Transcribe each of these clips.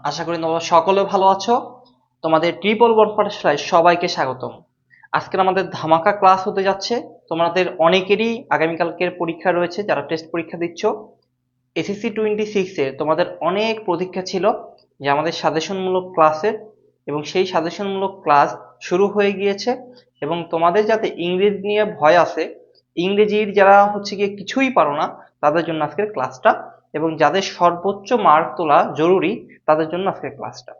আশা করি তোমরা সকলে ভালো আছো। তোমাদের ট্রিপল বোর্ড পাঠশালায় সবাইকে স্বাগতম। আজকের আমাদের ধামাকা ক্লাস হতে যাচ্ছে। তোমাদের অনেকেরই আগামীকালকের পরীক্ষা রয়েছে, যারা টেস্ট পরীক্ষা দিচ্ছ। এসএসসি 26 এর তোমাদের অনেক প্রতীক্ষা ছিল যে আমাদের সাজেশনমূলক ক্লাসের, এবং সেই সাজেশনমূলক ক্লাস শুরু হয়ে গিয়েছে। এবং তোমাদের যাতে ইংরেজি নিয়ে ভয় আছে, ইংরেজির যারা গিয়ে কিছুই পারো না, তাদের জন্য আজকের ক্লাসটা, এবং যাদের সর্বোচ্চ মার্ক তোলা জরুরি তাদের জন্য আজকের ক্লাসটা।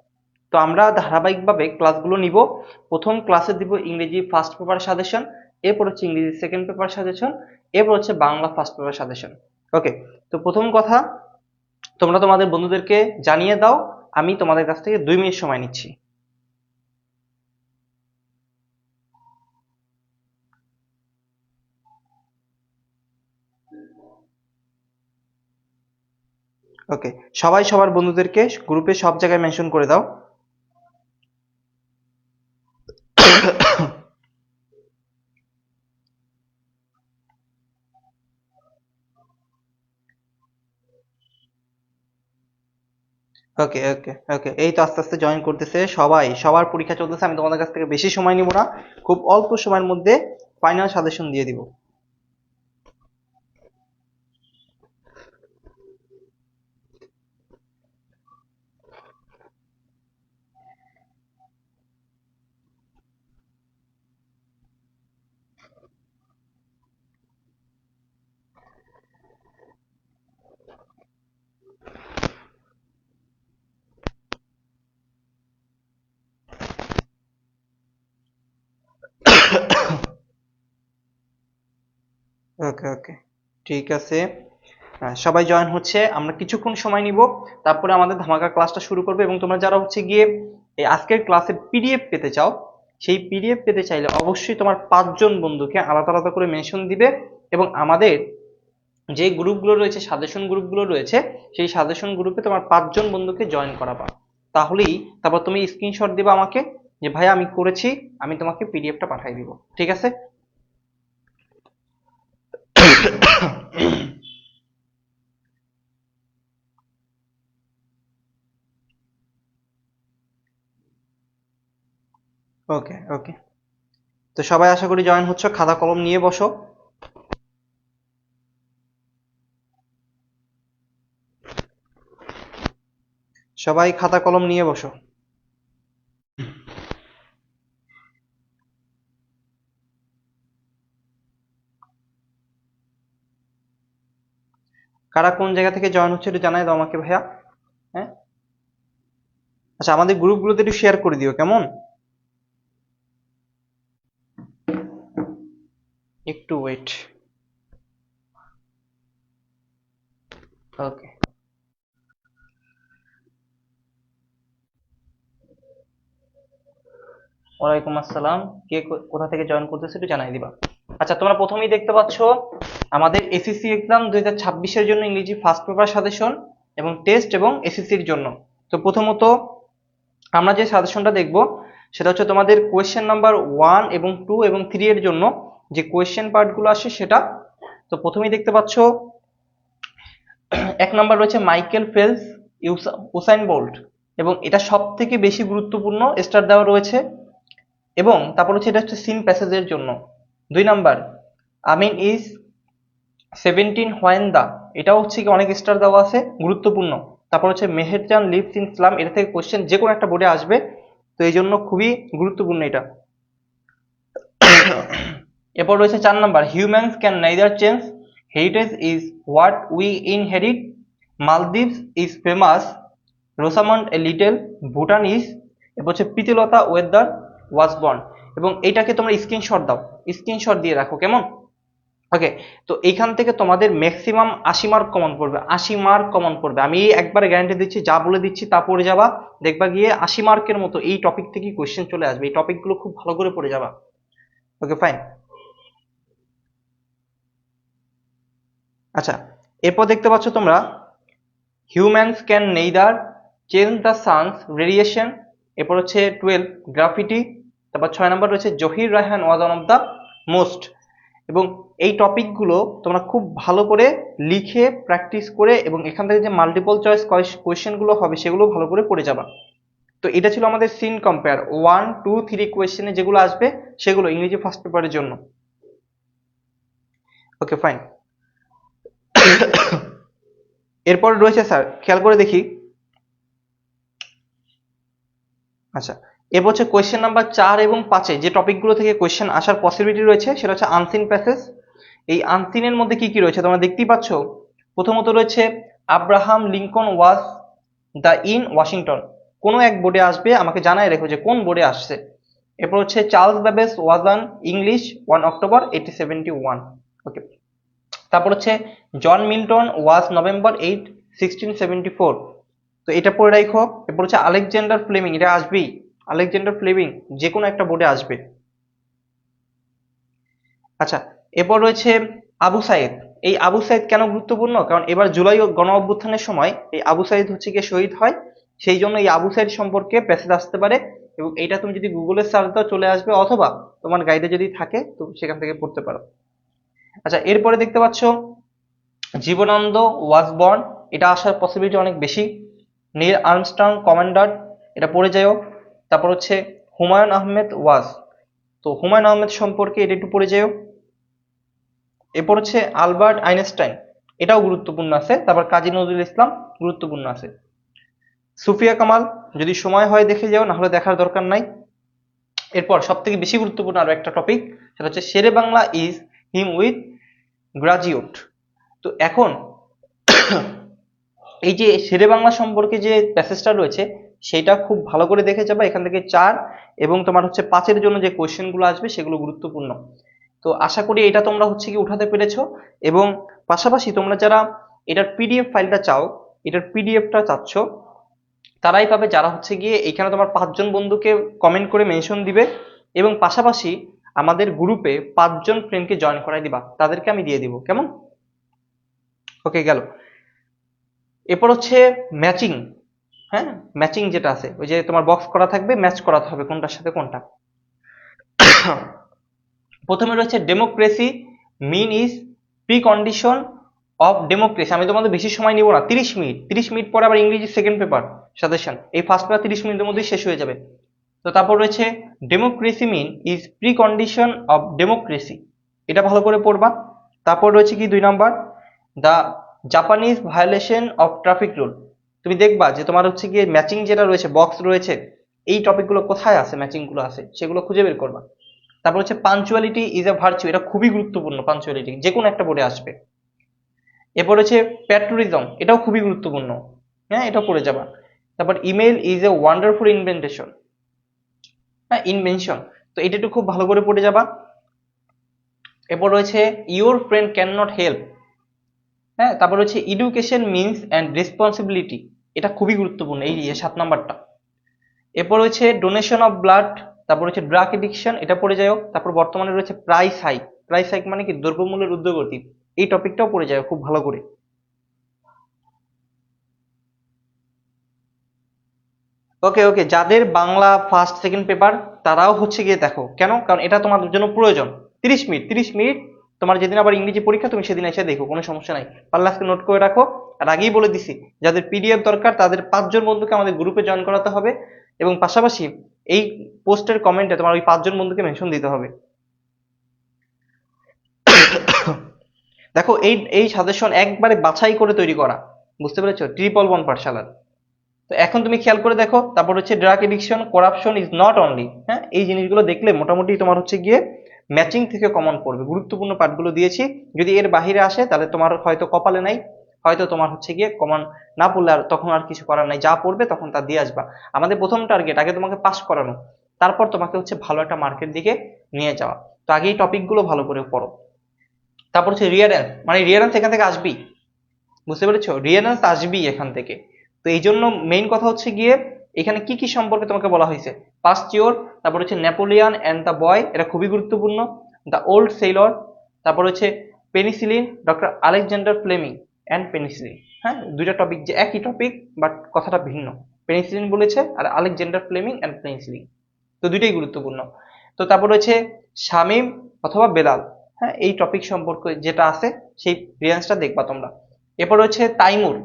তো আমরা ধারাবাহিকভাবে ক্লাসগুলো নিব। প্রথম ক্লাসে দিব ইংরেজি ফার্স্ট পেপার সাজেশন, এরপর হচ্ছে ইংরেজি সেকেন্ড পেপার সাজেশন, এরপর হচ্ছে বাংলা ফার্স্ট পেপার সাজেশন। ওকে, তো প্রথম কথা, তোমরা তোমাদের বন্ধুদেরকে জানিয়ে দাও। আমি তোমাদের কাছ থেকে 2 মিনিট সময় নিচ্ছি। ওকে, সবাই সবার বন্ধুদেরকে গ্রুপে সব জায়গায় মেনশন করে দাও। ওকে ওকে ওকে, এই তো আস্তে আস্তে জয়েন করতেছে সবাই। সবার পরীক্ষা চলতেছে, আমি তোমাদের কাছ থেকে বেশি সময় নিব না, খুব অল্প সময়ের মধ্যে ফাইনাল সাজেশন দিয়ে দিব। ওকে ওকে, ঠিক আছে। সবাই জয়েন হচ্ছে, আমরা কিছুক্ষণ সময় নিব, তারপরে আমাদের ধামাকা ক্লাসটা শুরু করবে। এবং তোমরা যারা গিয়ে এই আজকের ক্লাসের পিডিএফ পেতে চাও, সেই পিডিএফ পেতে চাইলে অবশ্যই তোমার 5 জন বন্ধুকে আলাদা আলাদা করে মেনশন দিবে, এবং আমাদের যে গ্রুপগুলো রয়েছে, সাজেশন গ্রুপগুলো রয়েছে, সেই সাজেশন গ্রুপে তোমার 5 জন বন্ধুকে জয়েন করাবা। তাহলেই তারপর তুমি স্ক্রিনশট দিবা আমাকে যে ভাই আমি করেছি, আমি তোমাকে পিডিএফটা পাঠিয়ে দিব। ঠিক আছে? ওকে ওকে, তো সবাই আশা করি জয়েন হচ্ছে, খাতা কলম নিয়ে বসো। সবাই খাতা কলম নিয়ে বসো। কারা কোন জায়গা থেকে জয়েন হচ্ছে একটু জানাই দাও আমাকে ভাইয়া। হ্যাঁ, আচ্ছা, আমাদের গ্রুপগুলোতে একটু শেয়ার করে দিও, কেমন? একটু ওয়েট। ওকে, ওয়ালাইকুম আসসালাম। কে কোথা থেকে জয়েন করতেছে একটু জানাই দিবা। আচ্ছা, তোমরা প্রথমেই দেখতে পাচ্ছ আমাদের এসএসসি এক্সাম 2026-এর জন্য ইংরেজি ফার্স্ট পেপার সাজেশন এবং টেস্ট এবং এসএসসির জন্য। তো প্রথমত আমরা যে সাজেশনটা দেখব সেটা হচ্ছে তোমাদের কোয়েশ্চেন নাম্বার 1 এবং 2 এবং 3 এর জন্য যে কোয়েশ্চেন পার্টগুলো আসে সেটা। তো প্রথমেই দেখতে পাচ্ছ 1 নম্বর রয়েছে মাইকেল ফেলস, উসাইন বোল্ট, এবং এটা সব থেকে বেশি গুরুত্বপূর্ণ, স্টার দেওয়া রয়েছে। এবং তারপর এটা হচ্ছে সিন প্যাসেজের জন্য। 2 নম্বর, আমিন ইজ 17 হোয়েন দা, এটাও কি অনেক স্টার দেওয়া আছে, গুরুত্বপূর্ণ। তারপর হচ্ছে মেহেরজান লিভস ইন স্লাম, এটা থেকে কোশ্চেন যে কোনো একটা বোর্ডে আসবে, তো এই জন্য খুবই গুরুত্বপূর্ণ এটা। এরপর রয়েছে 4 নম্বর, humans can neither change, heritage is what we inherit, Maldives is famous, Rosamond a little, Bhutan is, এরপর হচ্ছে প্রীতিলতা ওয়েদার ওয়াজ বর্ন। এবং এটাকে তোমরা স্ক্রিনশট দাও, স্ক্রিনশট দিয়ে রাখো, কেমন? ওকে, তো এইখান থেকে তোমাদের ম্যাক্সিমাম 80 মার্ক কমন পড়বে, 80 মার্ক কমন পড়বে। আমি একবারে গ্যারান্টি দিচ্ছি, যা বলে দিচ্ছি তা পড়ে যাবা, দেখবা গিয়ে 80 মার্কের মতো এই টপিক থেকে কোয়েশ্চেন চলে আসবে। এই টপিকগুলো খুব ভালো করে পড়ে যাবা। Okay, fine. আচ্ছা, এরপর দেখতে পাচ্ছ তোমরা humans can neither change the sun's radiation, এরপর হচ্ছে 12 গ্রাফিটি, তারপর 6 নম্বর রয়েছে Zahir Raihan was one of the most. এবং এই টপিকগুলো তোমরা খুব ভালো করে লিখে প্র্যাকটিস করে এবং এখান থেকে যে মাল্টিপল চয়েস কোয়েশ্চেনগুলো হবে সেগুলো ভালো করে পড়ে যাবা। তো এটা ছিল আমাদের সিন কম্পেয়ার 1, 2, 3 কোয়েশ্চেনে যেগুলো আসবে সেগুলো ইংরেজি ফার্স্ট পেপারের জন্য। Okay fine. এরপর রয়েছে স্যার, খেয়াল করে দেখি। আচ্ছা, এরপর হচ্ছে কোয়েশ্চেন নাম্বার 4 এবং 5-এ যে টপিকগুলো থেকে কোয়েশ্চেন আসার পসিবিলিটি রয়েছে সেটা হচ্ছে আনসিন প্যাসেজ। এই আনসিনের মধ্যে কি কি রয়েছে তোমরা দেখতেই পাচ্ছ। প্রথমত রয়েছে Abraham Lincoln was the in Washington, কোনো এক বোর্ডে আসবে, আমাকে জানাই রেখো যে কোন বোর্ডে আসছে। এরপর হচ্ছে Charles Babbage was on English 1 October 1871। ওকে, তারপর হচ্ছে জন মিল্টন ওয়াজ নভেম্বর 8, 1674। তো এটা পড়ে রাখো। এরপর হচ্ছে আলেকজান্ডার ফ্লেমিং, এটা আসবেই, আলেকজান্ডার ফ্লেমিং যে কোনো একটা বোর্ডে আসবে। আচ্ছা, এরপর রয়েছে আবু সাইদ। এই আবু সাইদ কেন গুরুত্বপূর্ণ, কারণ এবার জুলাই গণ অভ্যুত্থানের সময় এই আবু সাইদ হচ্ছে গিয়ে শহীদ হয়, সেই জন্য এই আবু সাইদ সম্পর্কে প্যাসেজ আসতে পারে এবং এটা তুমি যদি গুগলে সার্চ দাও চলে আসবে, অথবা তোমার গাইডে যদি থাকে তো সেখান থেকে পড়তে পারো। আচ্ছা, এরপরে দেখতে পাচ্ছ জীবনানন্দ ওয়াজ বর্ন, এটা আসার পসিবিলিটি অনেক বেশি। নীল আর্মস্ট্রং কমান্ডার, এটা পড়ে যাও। তারপর হচ্ছে হুমায়ুন আহমেদ ওয়াজ, তো হুমায়ুন আহমেদ সম্পর্কে এটা একটু পড়ে যাও। এরপর হচ্ছে আলবার্ট আইনস্টাইন, এটাও গুরুত্বপূর্ণ আছে। তারপর কাজী নজরুল ইসলাম গুরুত্বপূর্ণ আছে। সুফিয়া কামাল যদি সময় হয় দেখে যাও, না হলে দেখার দরকার নাই। এরপর সব থেকে বেশি গুরুত্বপূর্ণ আরো একটা টপিক, সেটা হচ্ছে শেরে বাংলা ইজ হিম উইথ গ্রাজিউট। তো এখন এই যে শেরে বাংলা সম্পর্কে যে প্যাসেজটা রয়েছে সেটা খুব ভালো করে দেখে যাবে। এখান থেকে 4 এবং তোমার হচ্ছে 5-এর জন্য যে কোয়েশ্চেন গুলো আসবে সেগুলো গুরুত্বপূর্ণ। তো আশা করি এটা তোমরা হচ্ছে কি উঠাতে পেরেছো। এবং পাশাপাশি তোমরা যারা এটার পিডিএফ ফাইলটা চাও, এটার পিডিএফটা চাচ্ছ, তারাই পাবে যারা হচ্ছে গিয়ে এখানে তোমার 5 জন বন্ধুকে কমেন্ট করে মেনশন দিবে এবং পাশাপাশি আমাদের গ্রুপে 5 জন ফ্রেন্ডকে জয়েন করাই দিবা, তাদেরকে আমি দিয়ে দিব। কেমন? ওকে, গেল। এরপর হচ্ছে ম্যাচিং। হ্যাঁ, ম্যাচিং যেটা আছে ওই যে তোমার বক্স করা থাকবে, ম্যাচ করাতে হবে কোনটার সাথে কোনটা। প্রথমে রয়েছে democracy mean is pre condition of democracy. আমি তোমাদের বেশি সময় নিব না, 30 মিনিট। 30 মিনিট পরে আবার ইংরেজি সেকেন্ড পেপার সাজেশন, এই ফার্স্ট পেপার 30 মিনিটের মধ্যেই শেষ হয়ে যাবে। তো তারপর রয়েছে democracy mean is pre condition of democracy, এটা ভালো করে পড়বা। তারপর রয়েছে কি 2 number, the Japanese violation of traffic rule. তুমি দেখবা যে তোমার হচ্ছে গিয়ে ম্যাচিং যেটা রয়েছে, বক্স রয়েছে, এই টপিকগুলো কোথায় আছে, ম্যাচিং গুলো আছে সেগুলো খুঁজে বের করবা। তারপর হচ্ছে পাঞ্চুয়ালিটি ইজ এ ভার্চু, এটা খুবই গুরুত্বপূর্ণ, পাঞ্চুয়ালিটি যে কোনো একটা বোর্ডে আসবে। এরপর হচ্ছে প্যাট্রিয়টিজম, এটাও খুবই গুরুত্বপূর্ণ, হ্যাঁ এটাও পড়ে যাবা। তারপর ইমেল ইজ এ ওয়ান্ডারফুল ইনভেন্টেশন, হ্যাঁ ইনভেনশন, তো এটা একটু খুব ভালো করে পড়ে যাবা। এরপর রয়েছে your friend can not help, হ্যাঁ। তারপর হচ্ছে এডুকেশন মিনস অ্যান্ড রেসপন্সিবিলিটি, এটা খুবই গুরুত্বপূর্ণ, এই 7 নাম্বারটা। এরপর হচ্ছে ডোনেশন অফ ব্লাড, তারপর হচ্ছে ড্রাগ এডিকশন, এটা পড়ে যাও। তারপর বর্তমানে রয়েছে প্রাইস হাইক, প্রাইস হাইক মানে কি দ্রব্যমূল্যের ঊর্ধ্বগতি, এই টপিকটাও পড়ে যাও খুব ভালো করে। ওকে ওকে, যাদের বাংলা ফার্স্ট সেকেন্ড পেপার তারাও হচ্ছে গিয়ে দেখো, কেন, কারণ এটা তোমার জন্য প্রয়োজন। 30 মিনিট, 30 মিনিট তোমার যেদিন আবার ইংরেজি পরীক্ষা তুমি সেদিন এসে দেখো, কোনো সমস্যা নাই। পারলে আজকে নোট করে রাখো। আর আগেই বলে দিছি যাদের পিডিএফ দরকার তাদের 5 জন বন্ধুকে আমাদের গ্রুপে জয়েন করাতে হবে এবং পাশাপাশি এই পোস্টের কমেন্টে তোমার ওই 5 জন বন্ধুকে মেনশন দিতে হবে। দেখো এই এই সাজেশন একবারে বাছাই করে তৈরি করা, বুঝতে পেরেছো, 111 পাঠশালার। তো এখন তুমি খেয়াল করে দেখো। তারপর হচ্ছে drug addiction, corruption is not only, হ্যাঁ এই জিনিসগুলো দেখলে মোটামুটি তোমার হচ্ছে গিয়ে ম্যাচিং থেকে কমন পড়বে। গুরুত্বপূর্ণ পার্টগুলো দিয়েছি, যদি এর বাহিরে আসে তাহলে তোমার হয়তো কপালে নাই, হয়তো তোমার হচ্ছে গিয়ে কমন না পড়লে আর তখন আর কিছু করার নাই, যা পড়বে তখন তা দিয়ে আসবা। আমাদের প্রথম টার্গেট আগে তোমাকে পাস করানো, তারপর তোমাকে হচ্ছে ভালো একটা মার্কের দিকে নিয়ে যাওয়া। তো আগে এই টপিকগুলো ভালো করে পড়ো। তারপর হচ্ছে রিয়ারেন্স, মানে রিয়ারেন্স এখান থেকে আসবেই, বুঝতে পেরেছো, রিয়ারেন্স আসবেই এখান থেকে। তো এই জন্য মেইন কথা হচ্ছে গিয়ে এখানে কি কি সম্পর্কে তোমাকে বলা হয়েছে, পাস্টিওর, তারপর হচ্ছে নেপোলিয়ান অ্যান্ড দ্য বয়, এটা খুবই গুরুত্বপূর্ণ। দ্য ওল্ড সেইলর, তারপর হচ্ছে penicillin, doctor Alexander Fleming and penicillin. হ্যাঁ, দুইটা টপিক যে একই টপিক বাট কথাটা ভিন্ন, পেনিসিলিন বলেছে আর আলেকজান্ডার ফ্লেমিং অ্যান্ড পেনিসিলিন, তো দুইটাই গুরুত্বপূর্ণ। তো তারপর হচ্ছে শামিম অথবা বেলাল, হ্যাঁ, এই টপিক সম্পর্কে যেটা আছে সেই রিয়ান্সটা দেখবা তোমরা। এরপর হচ্ছে তাইমুর।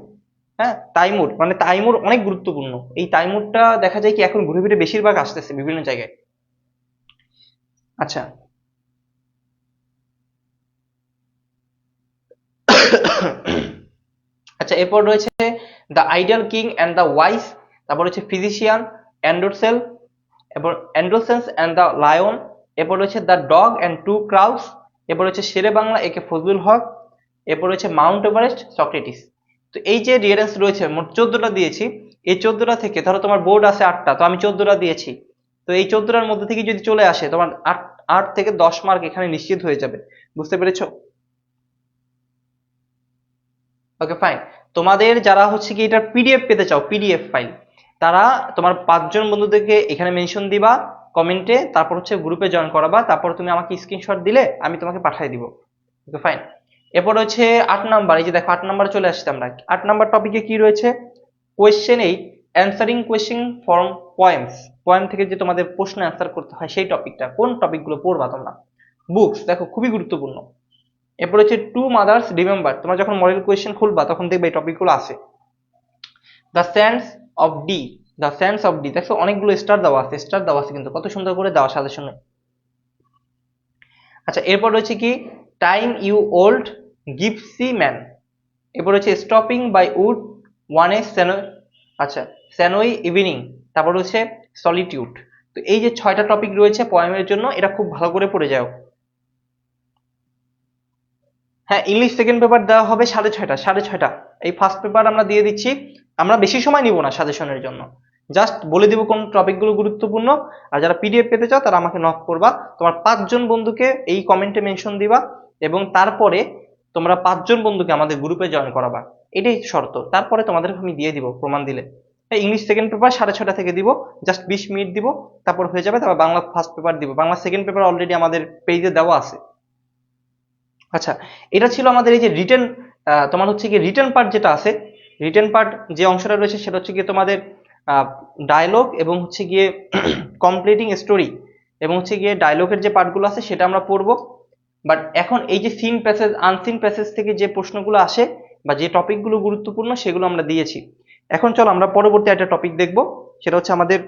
হ্যাঁ, তাইমুর মানে তাইমুর অনেক গুরুত্বপূর্ণ। এই তাইমুরটা দেখা যায় কি এখন ঘুরে ফিরে বেশিরভাগ আসতেছে বিভিন্ন জায়গায়। আচ্ছা। আচ্ছা, এরপর রয়েছে the ideal king and the wise, তারপর হচ্ছে ফিজিশিয়ান, অ্যান্ডোরসেল, এরপর অ্যান্ডোসেন্স অ্যান্ড দ্য লায়ন, এরপর রয়েছে the dog and two crows, এরপর হচ্ছে শেরে বাংলা একে ফজলুল হক, এরপর হচ্ছে মাউন্ট এভারেস্ট সক্রেটিস। তো এই যে রিয়ারেন্স রয়েছে মোট 14টা দিয়েছি। এই 14টা থেকে ধরো তোমার বোর্ড আছে 8টা, তো আমি 14টা দিয়েছি। তো এই 14টার মধ্যে থেকে যদি চলে আসে তোমার 8 থেকে 10 মার্ক এখানে নিশ্চিত হয়ে যাবে। বুঝতে পেরেছো? Okay fine. তোমাদের যারা হচ্ছে কি এটার পিডিএফ পেতে চাও, পিডিএফ ফাইল, তারা তোমার 5 জন বন্ধুদেরকে এখানে মেনশন দিবা কমেন্টে, তারপর হচ্ছে গ্রুপে জয়েন করাবা, তারপর তুমি আমাকে স্ক্রিনশট দিলে আমি তোমাকে পাঠিয়ে দিব। Okay fine. এরপর হচ্ছে 8 নাম্বার, এই যে দেখো 8 নাম্বার চলে আসছে আমরা। 8 নাম্বার টপিকে কি রয়েছে? Question 8, answering question from poems. Poem থেকে যে তোমাদের প্রশ্ন অ্যান্সার করতে হয় সেই টপিকটা, কোন টপিকগুলো পড়বা তোমরা? বুকস, দেখো খুবই গুরুত্বপূর্ণ। এরপর হচ্ছে টু মাদার্স রিমেম্বার, তোমরা যখন মডেল কোয়েশ্চেন খুলবা তখন দেখবে এই টপিকগুলো আছে। The sense of D, the sense of D, দেখো অনেকগুলো স্টার দেওয়া আছে, স্টার দেওয়া আছে কিন্তু কত সুন্দর করে দেওয়া সাজেশনে। আচ্ছা, এরপর রয়েছে কি টাইম ইউ ওল্ড গিপসি ম্যান, এরপর হচ্ছে স্টপিং বাই উড, ওয়ান এ সেনো, আচ্ছা স্যানোই ইভিনিং, তারপর হচ্ছে সলিটিউড। তো এই যে 6টা টপিক রয়েছে পোয়েমের জন্য, এটা খুব ভালো করে পড়ে যাও। হ্যাঁ, ইংলিশ সেকেন্ড পেপার দেওয়া হবে 6:30, 6:30। এই ফার্স্ট পেপার আমরা দিয়ে দিচ্ছি। আমরা বেশি সময় নিব না সাজেশনের জন্য, জাস্ট বলে দিব কোন টপিকগুলো গুরুত্বপূর্ণ। আর যারা পিডিএফ পেতে চাও তারা আমাকে নক করবা। তোমার 5 জন বন্ধুকে এই কমেন্টে মেনশন দিবা, এবং তারপরে তোমরা 5 জন বন্ধুকে আমাদের গ্রুপে জয়েন করাবা। এটাই শর্ত, তারপরে তোমাদেরকে আমি দিয়ে দিব প্রমাণ দিলে। ইংলিশ সেকেন্ড পেপার 6:30 থেকে দিব, জাস্ট 20 মিনিট দিব, তারপর হয়ে যাবে। তারপর বাংলা ফার্স্ট পেপার দিব, বাংলা সেকেন্ড পেপার অলরেডি আমাদের পেজে দেওয়া আছে। আচ্ছা, এটা ছিল আমাদের এই যে রিটেন। তোমার হচ্ছে কি রিটেন পার্ট যেটা আছে, রিটেন পার্ট যে অংশটা রয়েছে সেটা হচ্ছে গিয়ে তোমাদের ডায়লগ এবং হচ্ছে গিয়ে কমপ্লিটিং স্টোরি, এবং হচ্ছে গিয়ে ডায়লগের যে পার্টগুলো আছে সেটা আমরা পড়বো। বাট এখন এই যে সিন প্যাসেজ আনসিন প্যাসেজ থেকে যে প্রশ্নগুলো আসে বা যে টপিকগুলো গুরুত্বপূর্ণ সেগুলো আমরা দিয়েছি। এখন চলো আমরা পরবর্তী একটা টপিক দেখবো, সেটা হচ্ছে আমাদের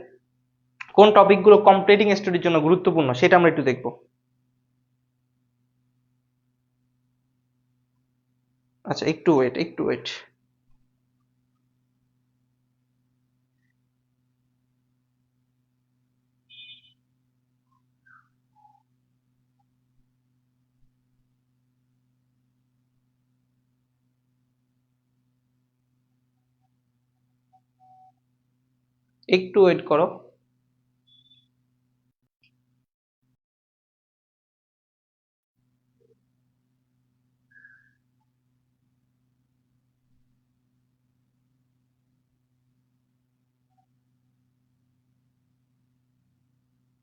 কোন টপিকগুলো কমপ্লিটিং স্টোরির জন্য গুরুত্বপূর্ণ সেটা আমরা একটু দেখবো। আচ্ছা, একটু ওয়েট, একটু ওয়েট। একটু ওয়েট করো।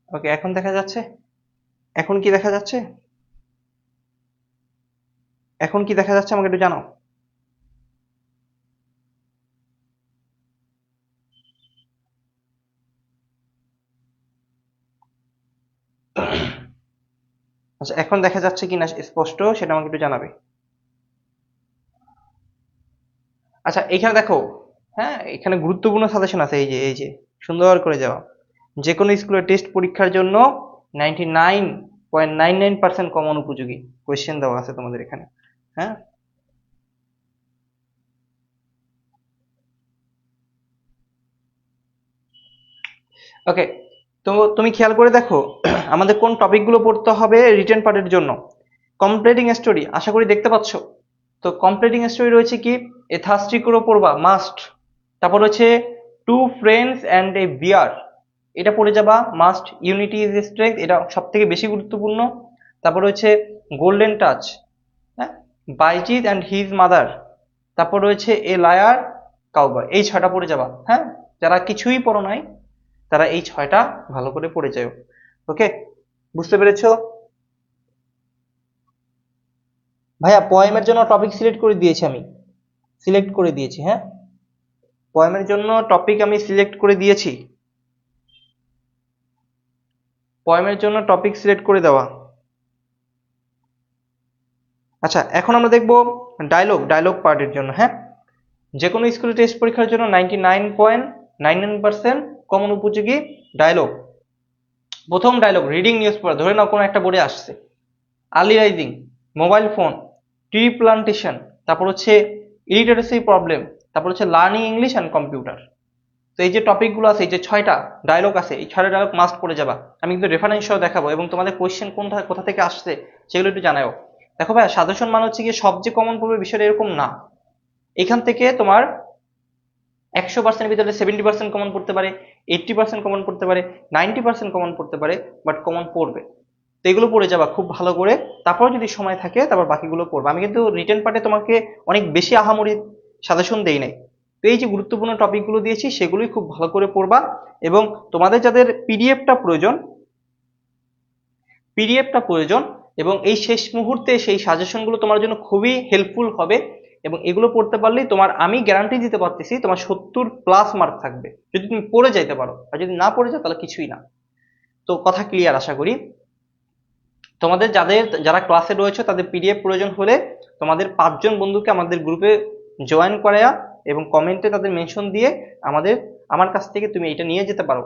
ওকে, এখন দেখা যাচ্ছে? এখন কি দেখা যাচ্ছে? এখন কি দেখা যাচ্ছে আমাকে একটু জানাও। আচ্ছা, এখন দেখা যাচ্ছে কিনা স্পষ্ট সেটা আমাকে একটু জানাবে। আচ্ছা, এখানে দেখো। হ্যাঁ, এখানে গুরুত্বপূর্ণ সাজেশন আছে, এই যে সুন্দর করে যাওয়া। যে কোনো স্কুলের টেস্ট পরীক্ষার জন্য 99.99% কমন উপযোগী কোয়েশ্চেন দেওয়া আছে তোমাদের এখানে। হ্যাঁ, ওকে। তো তুমি খেয়াল করে দেখো আমাদের কোন টপিকগুলো পড়তে হবে রিটেন পার্টের জন্য। কমপ্লিটিং স্টোরি আশা করি দেখতে পাচ্ছ। তো কমপ্লিটিং স্টোরি রয়েছে কি, এ থার্স্টি ক্রো পড়বা মাস্ট। তারপর হচ্ছে টু ফ্রেন্ডস অ্যান্ড এ বিয়ার, এটা পড়ে যাবা মাস্ট। ইউনিটি ইজ স্ট্রেংথ, এটা সব থেকে বেশি গুরুত্বপূর্ণ। তারপর হচ্ছে গোল্ডেন টাচ, হ্যাঁ, বাইজিৎ অ্যান্ড হিজ মাদার। তারপর রয়েছে এ লায়ার কাউবয়, এই 6টা পড়ে যাবা। হ্যাঁ, যারা কিছুই পড়ো নাই তারা এই 6টা ভালো করে পড়ে যাও। ওকে, বুঝতে পেরেছো? ভাইয়া পোয়েমের জন্য টপিক সিলেক্ট করে দিয়েছি আমি, সিলেক্ট করে দিয়েছি। হ্যাঁ, পোয়েমের জন্য টপিক আমি সিলেক্ট করে দিয়েছি, পোয়েমের জন্য টপিক সিলেক্ট করে দেওয়া। আচ্ছা, এখন আমরা দেখব ডায়লগ পার্টের জন্য। হ্যাঁ, যে কোনো স্কুলে টেস্ট পরীক্ষার জন্য 99.99% কমন উপযোগী ডায়লগ। প্রথম ডায়লগ, রিডিং নিউজ পেপার। ধরে নাও কোনো একটা বোর্ডে আসছে early rising, mobile phone, tree plantation, তারপর হচ্ছে ইলিটারেসি প্রবলেম, তারপর হচ্ছে লার্নিং ইংলিশ অ্যান্ড কম্পিউটার। তো এই যে টপিকগুলো আছে, এই যে 6টা ডায়লগ আছে, এই 6টা ডায়লগ মাস্ট করে যাবা। আমি কিন্তু রেফারেন্স সহ দেখাবো এবং তোমাদের কোয়েশ্চেন কোথা থেকে আসছে সেগুলো একটু জানাও। দেখো ভাই, সাজেশন মানে হচ্ছে গিয়ে সবচেয়ে কমন পড়বে বিষয়টা এরকম না। এখান থেকে তোমার 100% ভিতরে 70% কমন পড়তে পারে, 80% কমন পড়তে পারে, 90% কমন পড়তে পারে, বাট কমন পড়বে। তো এগুলো পড়ে যাবা খুব ভালো করে, তারপর যদি সময় থাকে তারপর বাকিগুলো পড়বা। আমি কিন্তু রিটেন পার্টে তোমাকে অনেক বেশি আহামরি সাজেশন দেই নাই। তো এই যে গুরুত্বপূর্ণ টপিকগুলো দিয়েছি সেগুলোই খুব ভালো করে পড়বা। এবং তোমাদের যাদের পিডিএফটা প্রয়োজন এবং এই শেষ মুহূর্তে সেই সাজেশনগুলো তোমার জন্য খুবই হেল্পফুল হবে। এবং এগুলো পড়তে পারলেই তোমার, আমি গ্যারান্টি দিতে পারতেছি, তোমার 70+ মার্ক থাকবে যদি তুমি পড়ে যাইতে পারো। আর যদি না পড়ে যাও তাহলে কিছুই না। তো কথা ক্লিয়ার আশা করি। তোমাদের যারা ক্লাসে রয়েছে তাদের পিডিএফ প্রয়োজন হলে তোমাদের 5জন বন্ধুকে আমাদের গ্রুপে জয়েন করায়া এবং কমেন্টে তাদের মেনশন দিয়ে আমার কাছ থেকে তুমি এটা নিয়ে যেতে পারো।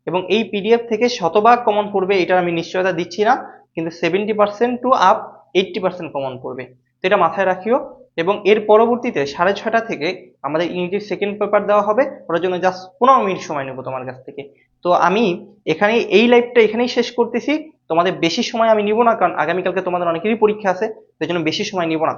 এবং এই পিডিএফ থেকে শতভাগ কমন পড়বে এটার আমি নিশ্চয়তা দিচ্ছি না, কিন্তু 70% টু আপ 80% কমন পড়বে। তো এটা মাথায় রাখিও। এবং এর পরবর্তীতে 6:30 থেকে আমাদের ইংরেজির সেকেন্ড পেপার দেওয়া হবে, ওটার জন্য জাস্ট 15 মিনিট সময় নেবো তোমার কাছ থেকে। তো আমি এই লাইভটা এখানেই শেষ করতেছি। তোমাদের বেশি সময় আমি নিব না, কারণ আগামীকালকে তোমাদের অনেকেরই পরীক্ষা আছে, সেই জন্য বেশি সময় নিব না।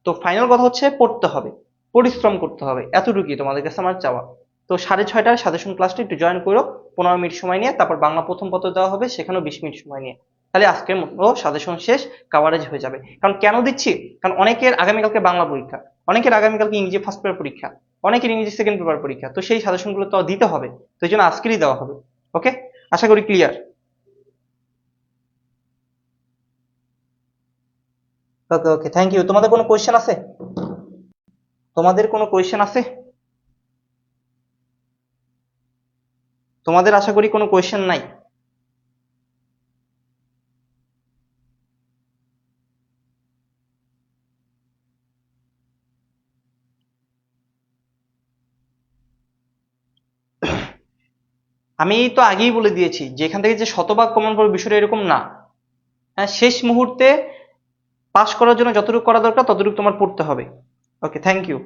তো ফাইনাল কথা হচ্ছে, পড়তে হবে, পরিশ্রম করতে হবে, এতটুকুই তোমাদের কাছে আমার চাওয়া। তো 6:30টার সাজেশন ক্লাসটা একটু জয়েন করো 15 মিনিট সময় নিয়ে। তারপর বাংলা প্রথম পত্র দেওয়া হবে, সেখানেও 20 মিনিট সময় নিয়ে। তাহলে আজকের মতো সাজেশন শেষ, কাভারেজ হয়ে যাবে। কারণ কেন দিচ্ছি, কারণ অনেকের আগামীকালকে বাংলা পরীক্ষা, অনেকের আগামীকালকে ইংরেজি ফার্স্ট পেপার পরীক্ষা, অনেকের ইংরেজি সেকেন্ড পেপার পরীক্ষা। তো সেই সাজেশনগুলো তো দিতে হবে, তো এই জন্য আজকেরই দেওয়া হবে। ওকে, আশা করি clear. Okay okay, thank you. তোমাদের কোনো কোয়েশ্চেন আছে? তোমাদের কোনো কোয়েশ্চেন আছে? তোমাদের আশা করি কোনো কোয়েশ্চেন নাই। আমি তো আগেই বলে দিয়েছি যে এখান থেকে যে শতভাগ কমন পড়বে বিষয়টা এরকম না। হ্যাঁ, শেষ মুহূর্তে পাস করার জন্য যতটুকু করা দরকার ততটুকু তোমার পড়তে হবে। ওকে, থ্যাংক ইউ।